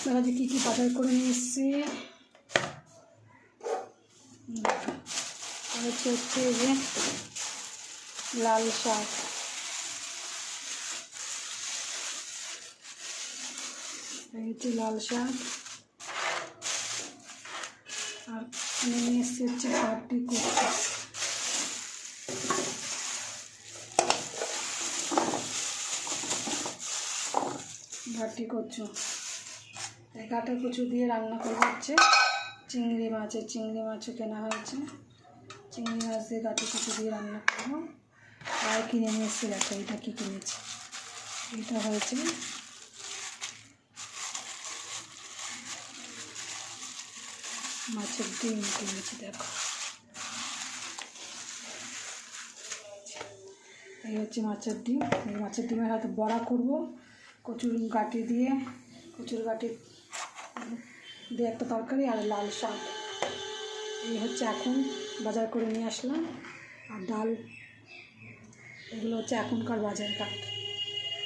দেখা যায় কী কী বাজার করে নিয়ে এসেছি। হচ্ছে এই যে লাল শাক, এই হচ্ছে লাল শাক, আর নিয়ে এসেছি হচ্ছে ঘাটি কচু। ঘাটি কচু, এই ঘাটি কচু দিয়ে রান্না করবো হচ্ছে চিংড়ি মাছও কেনা হয়েছে। চিংড়ি মাছ দিয়ে ঘাটি কচু দিয়ে রান্না করবো। আর কিনে নিয়ে এসেছি, দেখো এটা কী কিনেছি। এটা হয়েছে মাছের ডিম কিনেছি, দেখো এই হচ্ছে মাছের ডিম। এই মাছের ডিমের হয়তো বড়া করবো কচুর গাঁটি দিয়ে একটা তরকারি, আর লাল শাক। এই হচ্ছে এখন বাজার করে নিয়ে আসলাম। আর ডাল, এগুলো হচ্ছে এখনকার বাজারঘাট।